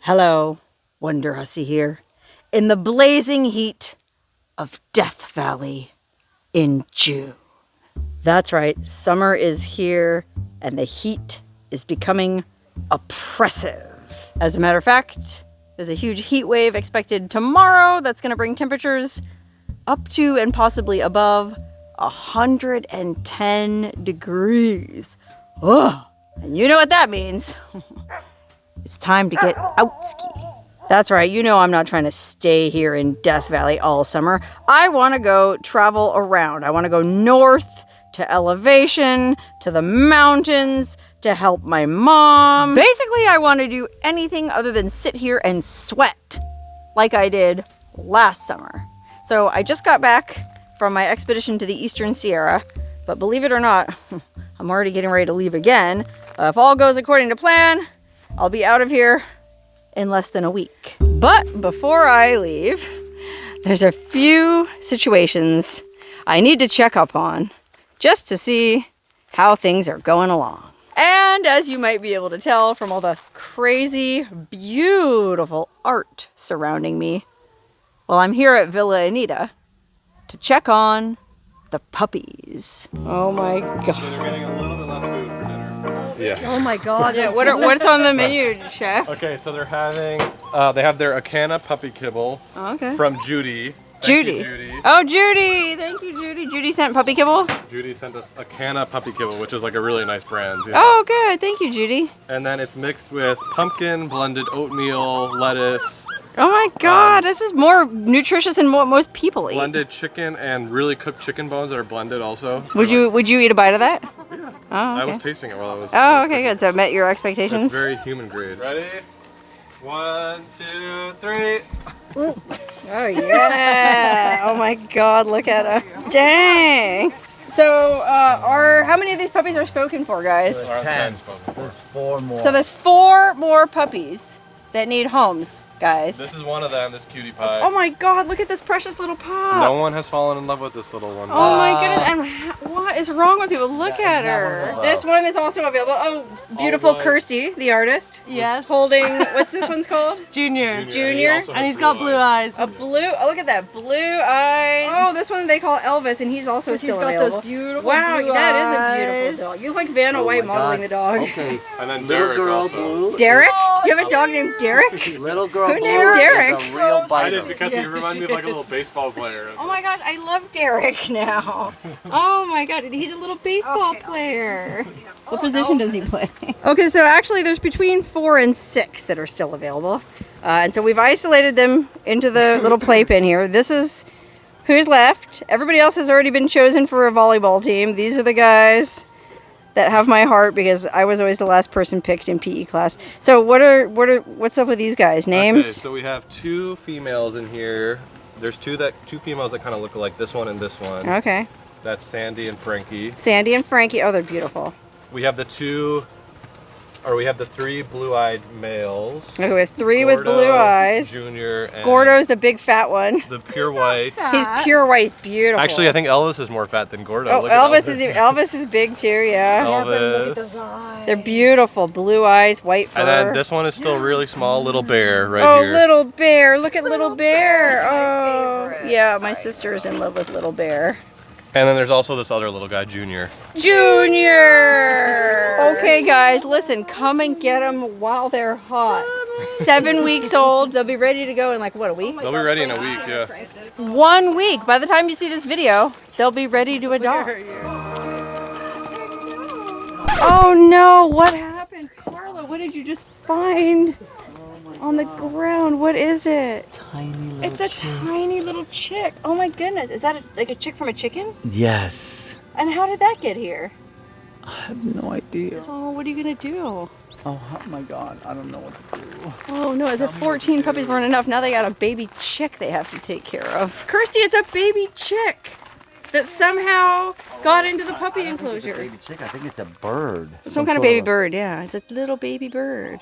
Hello, Wonderhussy here, in the blazing heat of Death Valley in June. That's right, summer is here and the heat is becoming oppressive. As a matter of fact, there's a huge heat wave expected tomorrow that's going to bring temperatures up to and possibly above 110 degrees. Ugh. And you know what that means. It's time to get out ski. That's right, you know I'm not trying to stay here in Death Valley all summer. I want to go travel around. I want to go north to elevation, to the mountains, to help my mom. Basically, I want to do anything other than sit here and sweat like I did last summer. So I just got back from my expedition to the Eastern Sierra, but believe it or not, I'm already getting ready to leave again. If all goes according to plan, I'll be out of here in less than a week. But before I leave, there's a few situations I need to check up on just to see how things are going along. And as you might be able to tell from all the crazy, beautiful art surrounding me, well, I'm here at Villa Anita to check on the puppies. Oh my God. So they're getting a little bit less food for dinner. Yeah. Oh my God. Yeah, what's on the menu, chef? Okay, so they're having, they have their Akana puppy kibble from Judy. Thank you, Judy. Oh, Judy. Thank you, Judy. Judy sent puppy kibble? Judy sent us Akana puppy kibble, which is like a really nice brand. You know? Oh, good. Thank you, Judy. And then it's mixed with pumpkin, blended oatmeal, lettuce. Oh my God, this is more nutritious than what most people eat. Blended chicken and really cooked chicken bones that are blended also. Would you eat a bite of that? Yeah. Oh, okay. I was tasting it while I was. Oh, okay, good. So it met your expectations. It's very human grade. Ready? 1, 2, 3. Oh yeah! Oh my God, look at her! Dang! So, how many of these puppies are spoken for, guys? Around 10. There's 4 more. So there's 4 more puppies that need homes, guys. This is one of them, this cutie pie. Oh my God, look at this precious little pup! No one has fallen in love with this little one. Oh my goodness, and what is wrong with people? Look at her. This one is also available. Oh, beautiful Kirsty, the artist. Yes. Holding, what's this one's called? Junior. Junior. And he's got blue eyes. A blue, oh look at that, blue eyes. Oh, this one they call Elvis, and he's also still available. Those beautiful Wow, blue that is eyes. a beautiful dog. You look like Vanna White modeling the dog. Okay. And then Little Derek girl also. blue. Derek? You have a dog named Derek? Little girl Who blue named Derek? is a real I biter. did because he reminded me of like a little baseball player. Oh my gosh, I love Derek now. Oh my God, he's a little baseball player. What position does he play? Okay, so actually there's between 4 and 6 that are still available. And so we've isolated them into the little playpen here. This is who's left. Everybody else has already been chosen for a volleyball team. These are the guys that have my heart because I was always the last person picked in PE class. So what's up with these guys? Names? Okay, so we have 2 females in here. There's 2 females that kind of look like this one and this one. Okay. That's Sandy and Frankie. Sandy and Frankie. Oh, they're beautiful. We have the 3 blue-eyed males. Okay, we have 3 with blue eyes. Junior and Gordo's the big fat one. the pure white. He's pure white. He's beautiful. Actually, I think Elvis is more fat than Gordo. Oh, Look at Elvis is big too. Yeah. Elvis. They're beautiful. Blue eyes, white fur. And then this one is still really small, little bear right oh, here. little bear! Look at little bear. Oh, yeah. My sister is in love with little bear. And then there's also this other little guy, Junior. Junior! Okay, guys, listen, come and get them while they're hot. 7 weeks old. They'll be ready to go in like, what, a week? They'll be ready in a week, yeah. 1 week. By the time you see this video, they'll be ready to adopt. Oh no, what happened? Carla, what did you just find on the ground? What is it? Tiny little It's a tiny little chick. Oh my goodness. Is that like a chick from a chicken? Yes. And how did that get here? I have no idea. Oh, what are you going to do? Oh my God, I don't know what to do. Oh no, as if 14 puppies weren't enough. Now they got a baby chick they have to take care of. Kirsty, it's a baby chick that somehow got into the puppy enclosure. Baby chick, I think it's a bird. Some kind of baby bird, yeah. It's a little baby bird.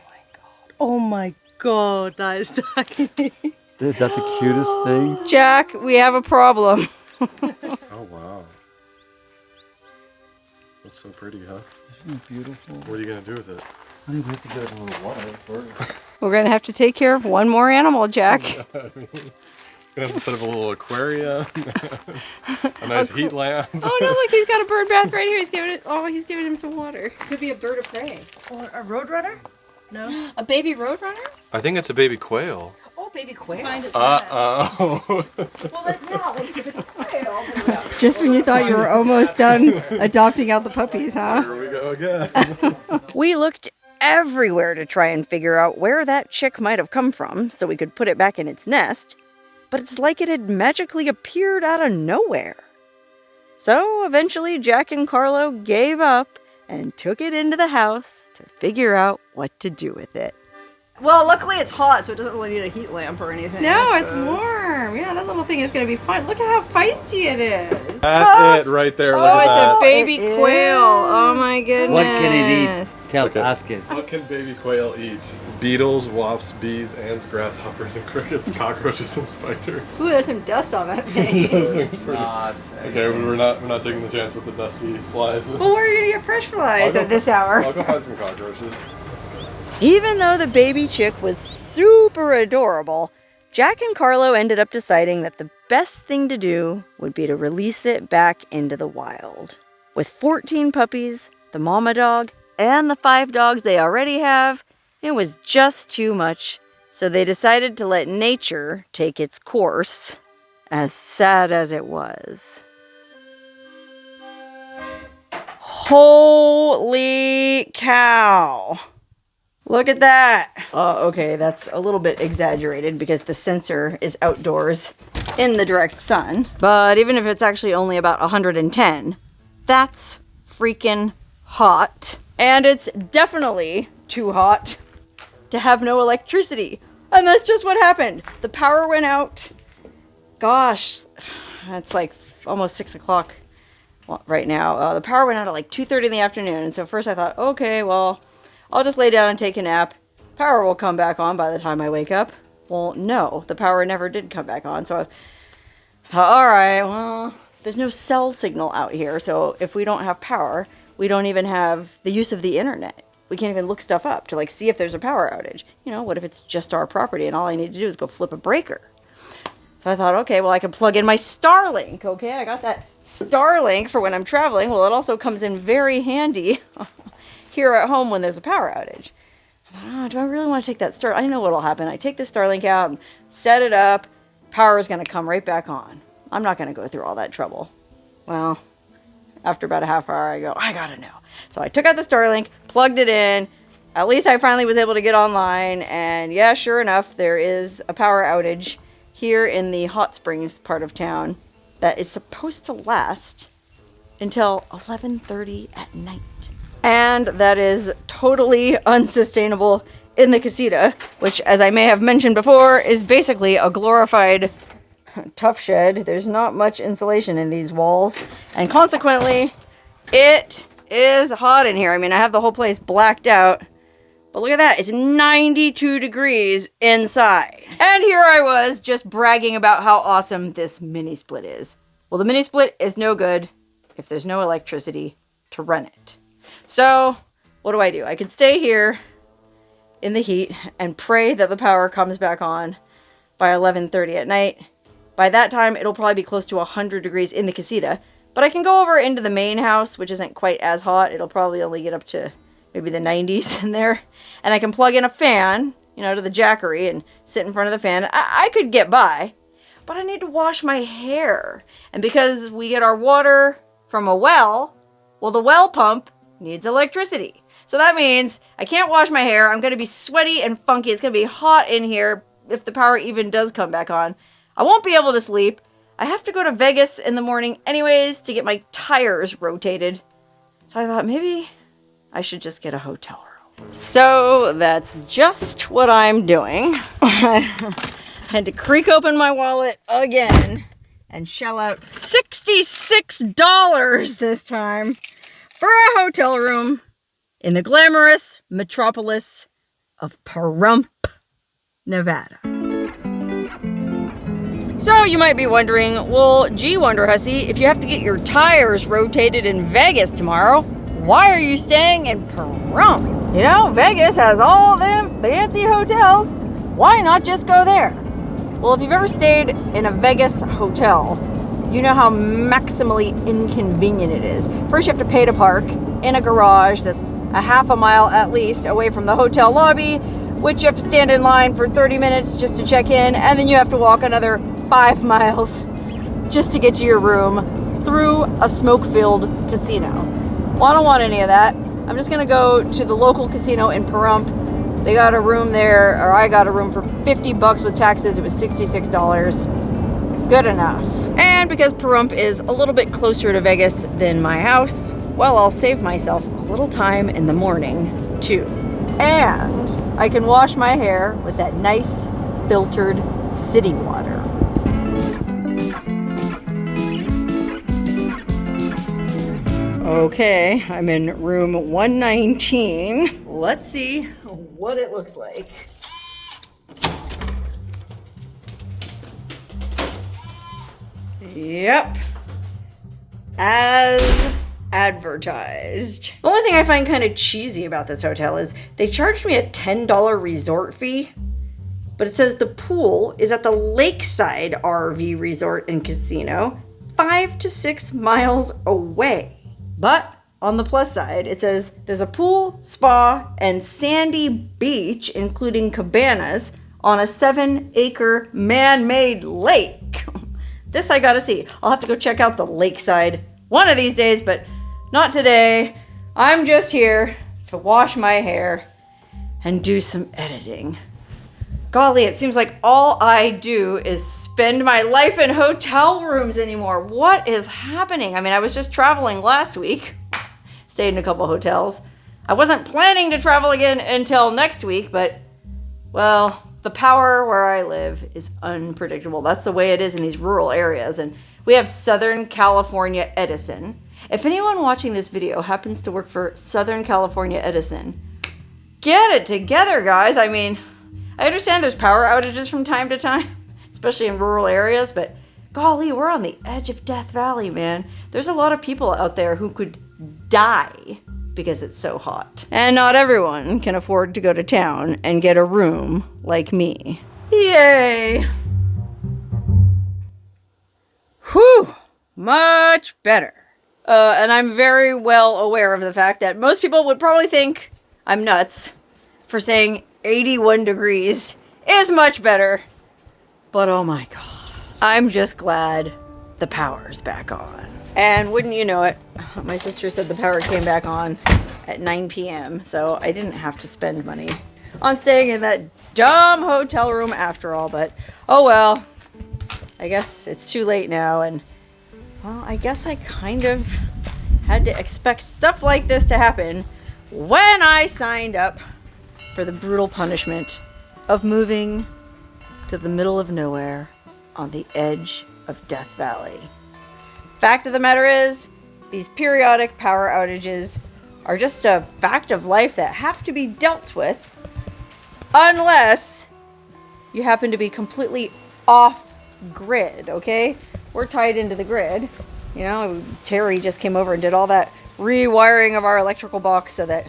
Oh my God, that is tiny. Is that the cutest thing? Jack, we have a problem. Oh, wow. That's so pretty, huh? Isn't it beautiful? What are you going to do with it? Honey, we have to get it in the water first. We're going to have to take care of one more animal, Jack. Gonna have to set up a little aquarium, a nice heat lamp. Oh no, look, he's got a bird bath right here. He's giving him some water. Could be a bird of prey. Or a roadrunner? No. A baby roadrunner? I think it's a baby quail. Oh, baby quail. Uh-oh. Well, if it's a quail. Just when you thought you were almost done adopting out the puppies, huh? Here we go again. We looked everywhere to try and figure out where that chick might have come from so we could put it back in its nest, but it's like it had magically appeared out of nowhere. So eventually Jack and Carlo gave up and took it into the house to figure out what to do with it. Well, luckily it's hot, so it doesn't really need a heat lamp or anything. No, it's warm. Yeah, that little thing is going to be fun. Look at how feisty it is. That's it right there. Look Oh, at it's that. a baby quail. Oh my goodness. What can it eat? Ask it. What can baby quail eat? Beetles, wasps, bees, ants, grasshoppers, and crickets, cockroaches, and spiders. Ooh, there's some dust on that thing. Those things pretty. Okay, we're not taking the chance with the dusty flies. Well, where are you going to get fresh flies at this hour? I'll go find some cockroaches. Even though the baby chick was super adorable, Jack and Carlo ended up deciding that the best thing to do would be to release it back into the wild. With 14 puppies, the mama dog, and the 5 dogs they already have, it was just too much. So they decided to let nature take its course, as sad as it was. Holy cow! Look at that. Okay, that's a little bit exaggerated because the sensor is outdoors in the direct sun. But even if it's actually only about 110, that's freaking hot. And it's definitely too hot to have no electricity. And that's just what happened. The power went out. Gosh, it's like almost 6 o'clock right now. The power went out at like 2:30 in the afternoon. And so first I thought, okay, well, I'll just lay down and take a nap. Power will come back on by the time I wake up. Well, no, the power never did come back on. So I thought, all right, well, there's no cell signal out here. So if we don't have power, we don't even have the use of the internet. We can't even look stuff up to like see if there's a power outage. You know, what if it's just our property and all I need to do is go flip a breaker? So I thought, okay, well, I can plug in my Starlink. Okay, I got that Starlink for when I'm traveling. Well, it also comes in very handy here at home when there's a power outage. I thought, do I really want to take that Starlink? I know what'll happen. I take the Starlink out and set it up. Power is going to come right back on. I'm not going to go through all that trouble. Well, after about a half hour, I go, I gotta know. So I took out the Starlink, plugged it in. At least I finally was able to get online. And yeah, sure enough, there is a power outage here in the Hot Springs part of town that is supposed to last until 11:30 at night. And that is totally unsustainable in the casita, which, as I may have mentioned before, is basically a glorified tough shed. There's not much insulation in these walls, and consequently, it is hot in here. I mean, I have the whole place blacked out, but look at that. It's 92 degrees inside. And here I was just bragging about how awesome this mini split is. Well, the mini split is no good if there's no electricity to run it. So what do? I can stay here in the heat and pray that the power comes back on by 11:30 at night. By that time, it'll probably be close to 100 degrees in the casita. But I can go over into the main house, which isn't quite as hot. It'll probably only get up to maybe the 90s in there. And I can plug in a fan, to the Jackery and sit in front of the fan. I could get by, but I need to wash my hair. And because we get our water from a well, the well pump needs electricity. So that means I can't wash my hair. I'm going to be sweaty and funky. It's going to be hot in here if the power even does come back on. I won't be able to sleep. I have to go to Vegas in the morning anyways to get my tires rotated. So I thought maybe I should just get a hotel room. So that's just what I'm doing. I had to creak open my wallet again and shell out $66 this time for a hotel room in the glamorous metropolis of Pahrump, Nevada. So you might be wondering, well, gee, Wonderhussy, if you have to get your tires rotated in Vegas tomorrow, why are you staying in Pahrump? You know, Vegas has all them fancy hotels. Why not just go there? Well, if you've ever stayed in a Vegas hotel, you know how maximally inconvenient it is. First, you have to pay to park in a garage that's a half a mile at least away from the hotel lobby, which you have to stand in line for 30 minutes just to check in, and then you have to walk another 5 miles just to get to your room through a smoke-filled casino. Well, I don't want any of that. I'm just gonna go to the local casino in Pahrump. They got a room there, or I got a room for $50 with taxes. It was $66. Good enough. And because Pahrump is a little bit closer to Vegas than my house, well, I'll save myself a little time in the morning too. And I can wash my hair with that nice filtered city water. Okay, I'm in room 119. Let's see what it looks like. Yep. As advertised. The only thing I find kind of cheesy about this hotel is they charged me a $10 resort fee, but it says the pool is at the Lakeside RV Resort and Casino, 5 to 6 miles away. But on the plus side, it says there's a pool, spa, and sandy beach, including cabanas, on a 7-acre man-made lake. This I gotta see. I'll have to go check out the Lakeside one of these days, but not today. I'm just here to wash my hair and do some editing. Golly, it seems like all I do is spend my life in hotel rooms anymore. What is happening? I mean, I was just traveling last week. Stayed in a couple hotels. I wasn't planning to travel again until next week, but, well, the power where I live is unpredictable. That's the way it is in these rural areas. And we have Southern California Edison. If anyone watching this video happens to work for Southern California Edison, get it together, guys. I mean, I understand there's power outages from time to time, especially in rural areas, but golly, we're on the edge of Death Valley, man. There's a lot of people out there who could die because it's so hot. And not everyone can afford to go to town and get a room like me. Yay! Whew! Much better. And I'm very well aware of the fact that most people would probably think I'm nuts for saying 81 degrees is much better. But oh my god. I'm just glad the power's back on. And wouldn't you know it, my sister said the power came back on at 9 p.m. So I didn't have to spend money on staying in that dumb hotel room after all. But oh well, I guess it's too late now. And well, I guess I kind of had to expect stuff like this to happen when I signed up for the brutal punishment of moving to the middle of nowhere on the edge of Death Valley. Fact of the matter is, these periodic power outages are just a fact of life that have to be dealt with unless you happen to be completely off grid, okay? We're tied into the grid. You know, Terry just came over and did all that rewiring of our electrical box so that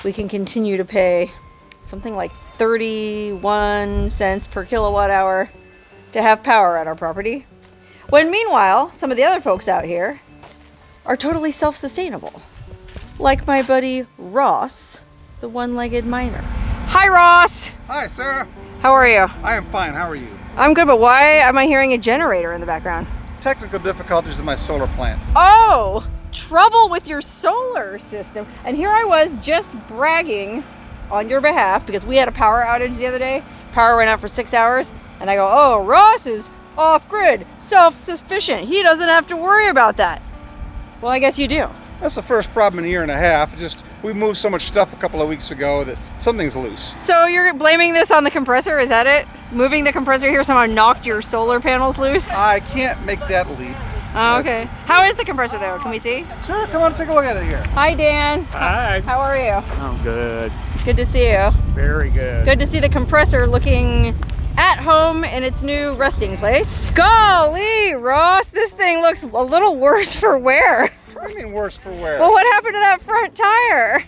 we can continue to pay something like 31 cents per kilowatt hour to have power at our property. When meanwhile, some of the other folks out here are totally self-sustainable. Like my buddy Ross, the one-legged miner. Hi, Ross! Hi, Sarah. How are you? I am fine. How are you? I'm good, but why am I hearing a generator in the background? Technical difficulties in my solar plant. Oh! Trouble with your solar system. And here I was just bragging on your behalf because we had a power outage the other day. Power went out for 6 hours. And I go, oh, Ross is off-grid, self-sufficient. He doesn't have to worry about that. Well, I guess you do. That's the first problem in a year and a half. Just we moved so much stuff a couple of weeks ago that something's loose. So you're blaming this on the compressor, is that it? Moving the compressor here somehow knocked your solar panels loose? I can't make that leap. Oh, okay. How is the compressor though? Can we see? Sure, come on, take a look at it here. Hi, Dan. Hi. How are you? I'm good. Good to see you. Very good. Good to see the compressor looking at home in its new resting place. Golly, Ross, this thing looks a little worse for wear. What do you mean worse for wear? Well, what happened to that front tire?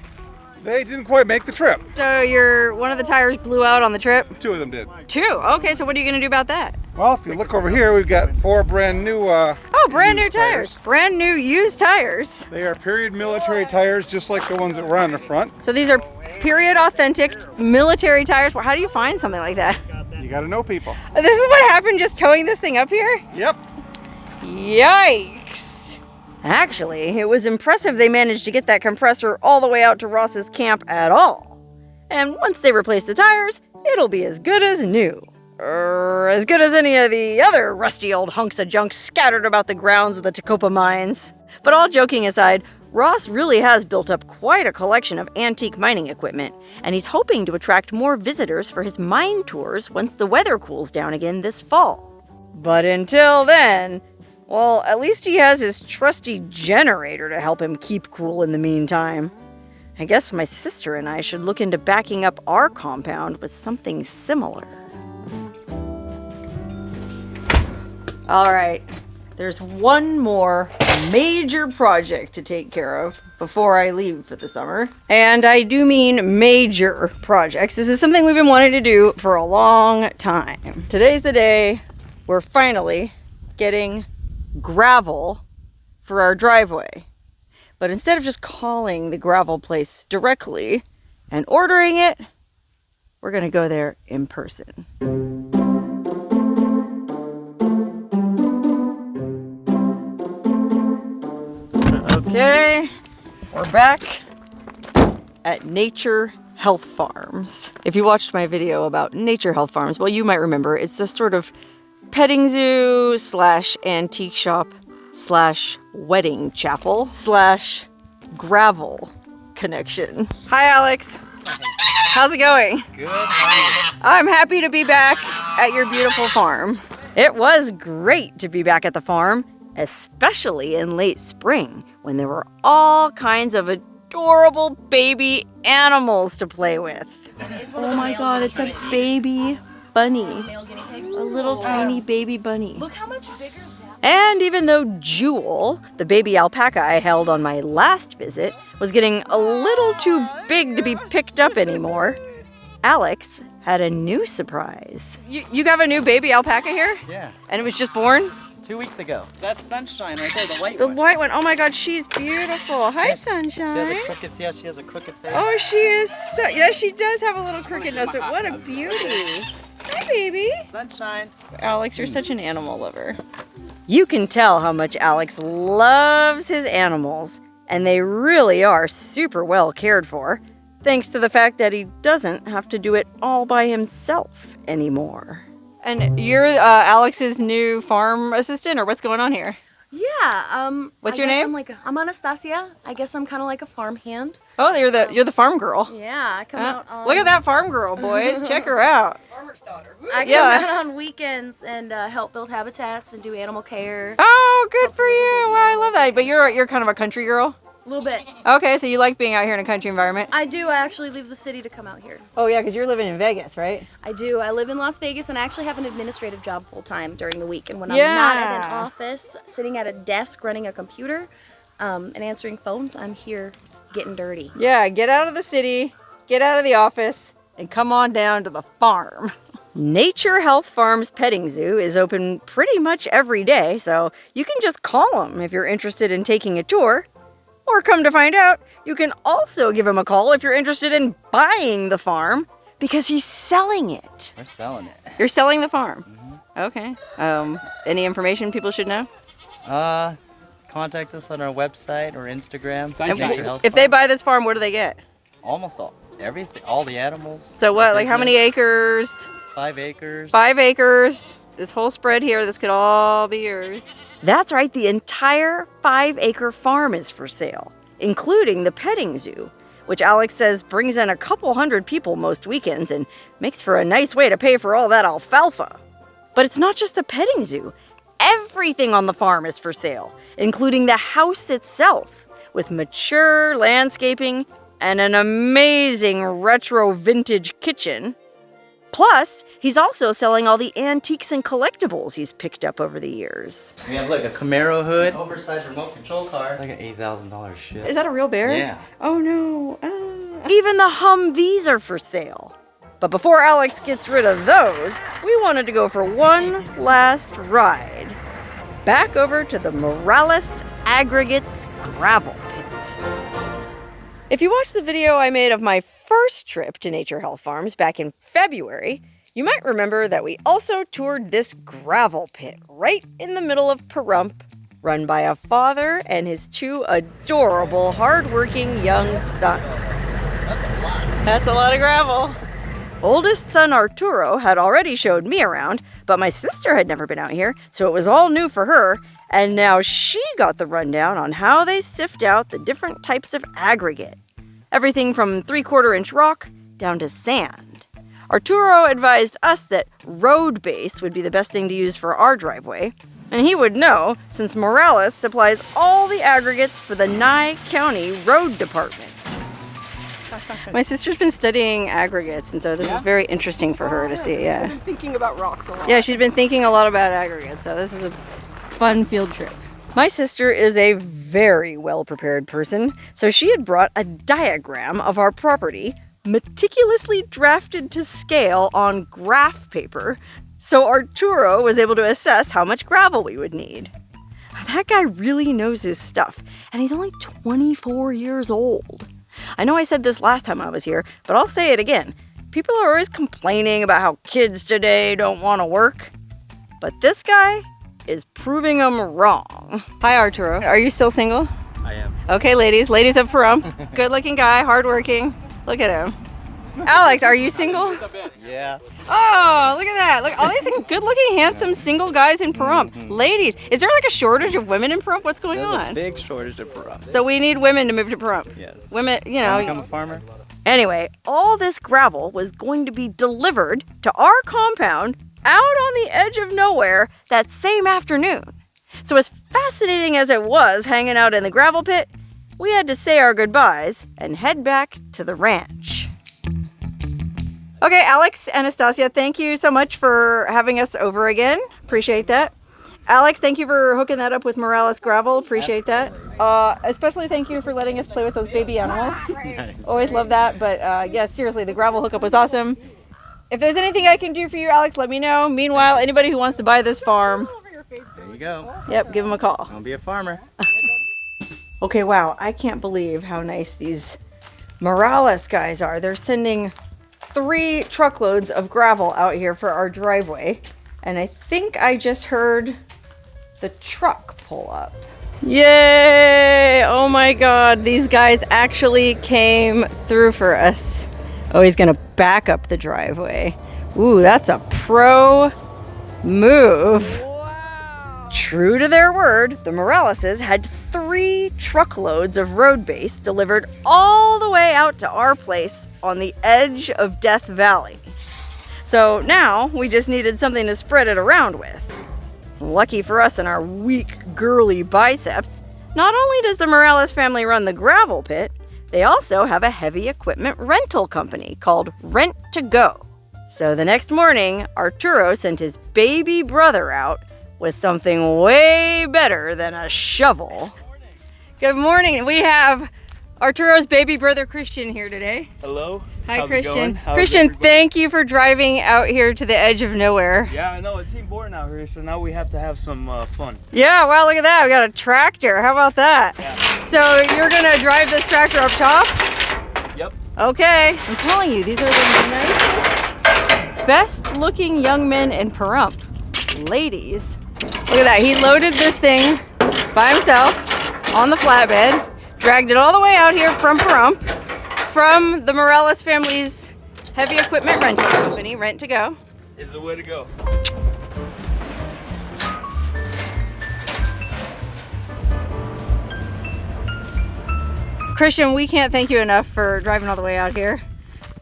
They didn't quite make the trip. So one of the tires blew out on the trip? 2 of them did. 2? Okay, so what are you gonna do about that? Well, if you look over here, we've got 4 brand new Brand new used tires. Brand new used tires. They are period military tires, just like the ones that were on the front. So these are period authentic military tires. How do you find something like that? You gotta know people. This is what happened just towing this thing up here? Yep. Yikes. Actually, it was impressive they managed to get that compressor all the way out to Ross's camp at all. And once they replace the tires, it'll be as good as new. As good as any of the other rusty old hunks of junk scattered about the grounds of the Tacopa mines. But all joking aside, Ross really has built up quite a collection of antique mining equipment, and he's hoping to attract more visitors for his mine tours once the weather cools down again this fall. But until then, well, at least he has his trusty generator to help him keep cool in the meantime. I guess my sister and I should look into backing up our compound with something similar. All right, there's one more major project to take care of before I leave for the summer. And I do mean major projects. This is something we've been wanting to do for a long time. Today's the day we're finally getting gravel for our driveway. But instead of just calling the gravel place directly and ordering it, we're gonna go there in person. Okay, we're back at Nature Health Farms. If you watched my video about Nature Health Farms, well, you might remember it's this sort of petting zoo / antique shop / wedding chapel / gravel connection. Hi, Alex. How's it going? Good. How I'm happy to be back at your beautiful farm. It was great to be back at the farm, especially in late spring when there were all kinds of adorable baby animals to play with. Oh my god, it's a baby bunny. A little tiny baby bunny. Look how much bigger. And even though Jewel, the baby alpaca I held on my last visit, was getting a little too big to be picked up anymore, Alex had a new surprise. You have a new baby alpaca here? Yeah. And it was just born? 2 weeks ago. That's Sunshine right there, the white The one. white one. Oh my god, she's beautiful. Hi, Yes. Sunshine. She has a crooked, she has a crooked face. Oh, she is so, yeah, she does have a little crooked nose, but what a beauty. Hi, baby. Sunshine. Alex, you're such an animal lover. You can tell how much Alex loves his animals, and they really are super well cared for, thanks to the fact that he doesn't have to do it all by himself anymore. And you're Alex's new farm assistant, or what's going on here? Yeah. What's I your guess name? I'm Anastasia. I guess I'm kind of like a farm hand. Oh, you're the farm girl. Yeah, I come out on. Look at that farm girl, boys. Check her out. I come Yeah. out on weekends and help build habitats and do animal care. Oh, good for you. Well, I love that. But you're kind of a country girl. A little bit. Okay, so you like being out here in a country environment. I do. I actually leave the city to come out here. Oh yeah, because you're living in Vegas, right? I do. I live in Las Vegas and I actually have an administrative job full time during the week. And when I'm not at an office, sitting at a desk running a computer and answering phones, I'm here getting dirty. Yeah, get out of the city, get out of the office, and come on down to the farm. Nature Health Farms Petting Zoo is open pretty much every day, so you can just call them if you're interested in taking a tour. Or come to find out, you can also give him a call if you're interested in buying the farm, because he's selling it. We're selling it. You're selling the farm? Okay. Any information people should know? Contact us on our website or Instagram. And Nature Health if they Farm. buy this farm, what do they get? Almost everything, all the animals. So what, the like how many business. acres? 5 acres. 5 acres. This whole spread here, this could all be yours. That's right, the entire 5-acre farm is for sale, including the petting zoo, which Alex says brings in a couple hundred people most weekends and makes for a nice way to pay for all that alfalfa. But it's not just the petting zoo. Everything on the farm is for sale, including the house itself, with mature landscaping and an amazing retro vintage kitchen. Plus, he's also selling all the antiques and collectibles he's picked up over the years. We have like a Camaro hood, oversized remote control car, like an $8,000 shit. Is that a real bear? Yeah. Oh no. Even the Humvees are for sale. But before Alex gets rid of those, we wanted to go for one last ride. Back over to the Morales Aggregates gravel pit. If you watched the video I made of my first trip to Nature Health Farms back in February, you might remember that we also toured this gravel pit right in the middle of Pahrump, run by a father and his two adorable, hardworking young sons. That's a lot of gravel. Oldest son Arturo had already showed me around, but my sister had never been out here, so it was all new for her, and now she got the rundown on how they sift out the different types of aggregate. Everything from 3/4-inch rock down to sand. Arturo advised us that road base would be the best thing to use for our driveway, and he would know since Morales supplies all the aggregates for the Nye County Road Department. My sister's been studying aggregates, and so this is very interesting for her to see, yeah. I've been thinking about rocks a lot. Yeah, she's been thinking a lot about aggregates, so this is a fun field trip. My sister is a very well-prepared person, so she had brought a diagram of our property, meticulously drafted to scale on graph paper, so Arturo was able to assess how much gravel we would need. That guy really knows his stuff, and he's only 24 years old. I know I said this last time I was here, but I'll say it again. People are always complaining about how kids today don't want to work, but this guy is proving them wrong. Hi, Arturo. Are you still single? I am. Okay, ladies of Pahrump. Good-looking guy, hardworking. Look at him. Alex, are you single? Yeah. Oh, look at that. Look, all these good-looking, handsome, single guys in Pahrump. Ladies, is there like a shortage of women in Pahrump? What's going There's a on? big shortage of Pahrump. So we need women to move to Pahrump. Yes. Women, you Wanna know. become a farmer? Anyway, all this gravel was going to be delivered to our compound out on the edge of nowhere that same afternoon. So as fascinating as it was hanging out in the gravel pit, we had to say our goodbyes and head back to the ranch. Okay, Alex, Anastasia, thank you so much for having us over again. Appreciate that. Alex, thank you for hooking that up with Morales Gravel. Appreciate that. Especially thank you for letting us play with those baby animals. Always love that. But yeah, seriously, the gravel hookup was awesome. If there's anything I can do for you, Alex, let me know. Meanwhile, anybody who wants to buy this farm, There you go. yep, give them a call. I'll be a farmer. Okay, wow, I can't believe how nice these Morales guys are. They're sending 3 truckloads of gravel out here for our driveway. And I think I just heard the truck pull up. Yay! Oh my God, these guys actually came through for us. Oh, he's gonna back up the driveway. Ooh, that's a pro move. Wow. True to their word, the Moraleses had 3 truckloads of road base delivered all the way out to our place on the edge of Death Valley. So now we just needed something to spread it around with. Lucky for us and our weak, girly biceps, not only does the Morales family run the gravel pit, they also have a heavy equipment rental company called Rent to Go. So the next morning, Arturo sent his baby brother out with something way better than a shovel. Good morning. We have Arturo's baby brother Christian here today. Hello. Hi, How's Christian. It going? How's Christian, everybody? thank you for driving out here to the edge of nowhere. Yeah, I know. It seemed boring out here, so now we have to have some fun. Yeah, wow, look at that. We got a tractor. How about that? Yeah. So you're going to drive this tractor up top? Yep. Okay. I'm telling you, these are the nicest, best looking young men in Pahrump. Ladies. Look at that. He loaded this thing by himself on the flatbed, dragged it all the way out here from Pahrump, from the Morales family's heavy equipment rental company, Rent to Go. Is the way to go. Christian, we can't thank you enough for driving all the way out here.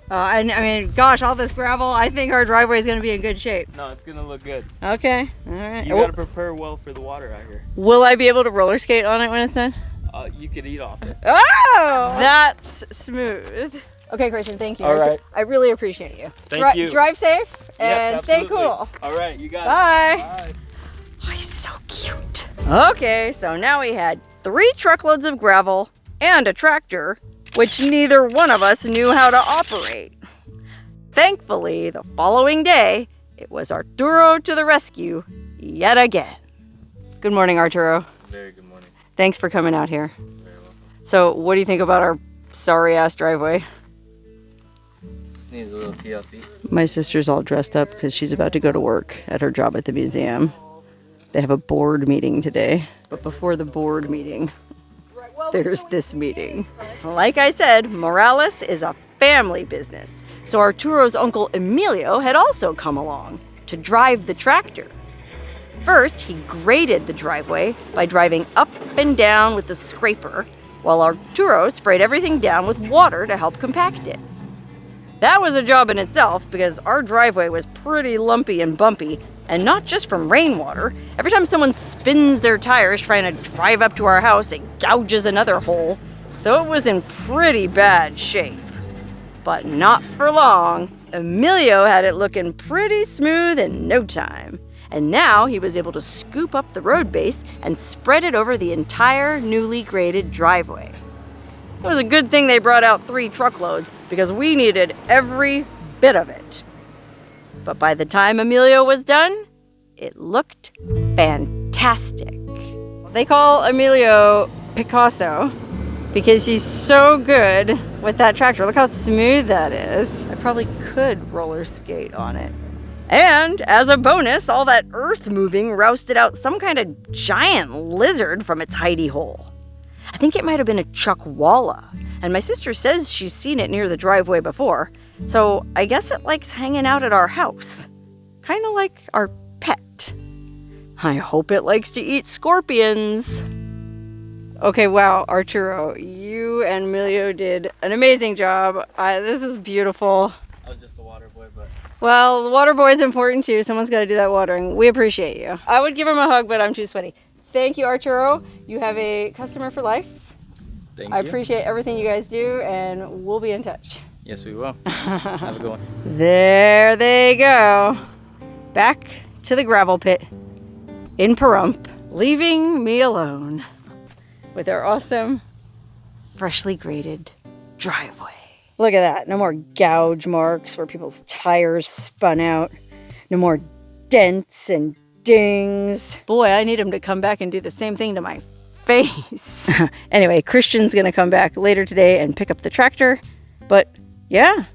And I mean, gosh, all this gravel, I think our driveway is going to be in good shape. No, it's gonna look good. Okay, all right. You gotta prepare well for the water out here. Will I be able to roller skate on it when it's done? You could eat off it. Oh, that's smooth. Okay, Christian, thank you. All right. I really appreciate you. Thank you. Drive safe Yes, and stay absolutely. cool. All right, you got Bye. it. Bye. Oh, he's so cute. Okay, so now we had 3 truckloads of gravel and a tractor, which neither one of us knew how to operate. Thankfully, the following day, it was Arturo to the rescue yet again. Good morning, Arturo. Very good morning. Thanks for coming out here. Very welcome. So, what do you think about our sorry-ass driveway? Just needs a little TLC. My sister's all dressed up because she's about to go to work at her job at the museum. They have a board meeting today. But before the board meeting, there's this meeting. Like I said, Morales is a family business. So Arturo's uncle Emilio had also come along to drive the tractor. First, he graded the driveway by driving up and down with the scraper, while Arturo sprayed everything down with water to help compact it. That was a job in itself because our driveway was pretty lumpy and bumpy, and not just from rainwater. Every time someone spins their tires trying to drive up to our house, it gouges another hole. So it was in pretty bad shape. But not for long. Emilio had it looking pretty smooth in no time. And now he was able to scoop up the road base and spread it over the entire newly graded driveway. It was a good thing they brought out 3 truckloads because we needed every bit of it. But by the time Emilio was done, it looked fantastic. They call Emilio Picasso because he's so good with that tractor. Look how smooth that is. I probably could roller skate on it. And as a bonus, all that earth moving rousted out some kind of giant lizard from its hidey hole. I think it might have been a chuckwalla, and my sister says she's seen it near the driveway before, so I guess it likes hanging out at our house. Kind of like our pet. I hope it likes to eat scorpions. Okay, wow, Arturo, you and Emilio did an amazing job. This is beautiful. I was just the water boy, but Well, the water boy is important too. Someone's got to do that watering. We appreciate you. I would give him a hug, but I'm too sweaty. Thank you, Arturo. You have a customer for life. thank I you. appreciate everything you guys do, and we'll be in touch. Yes, we will. Have a good one. There they go. Back to the gravel pit in Pahrump, leaving me alone with our awesome, freshly graded driveway. Look at that. No more gouge marks where people's tires spun out. No more dents and dings. Boy, I need him to come back and do the same thing to my face. Anyway, Christian's gonna come back later today and pick up the tractor. But yeah,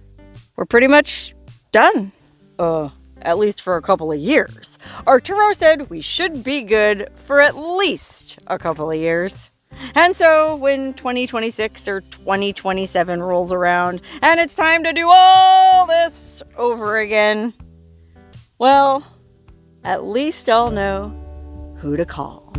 we're pretty much done. At least for a couple of years. Arturo said we should be good for at least a couple of years. And so when 2026 or 2027 rolls around and it's time to do all this over again, well, at least I'll know who to call.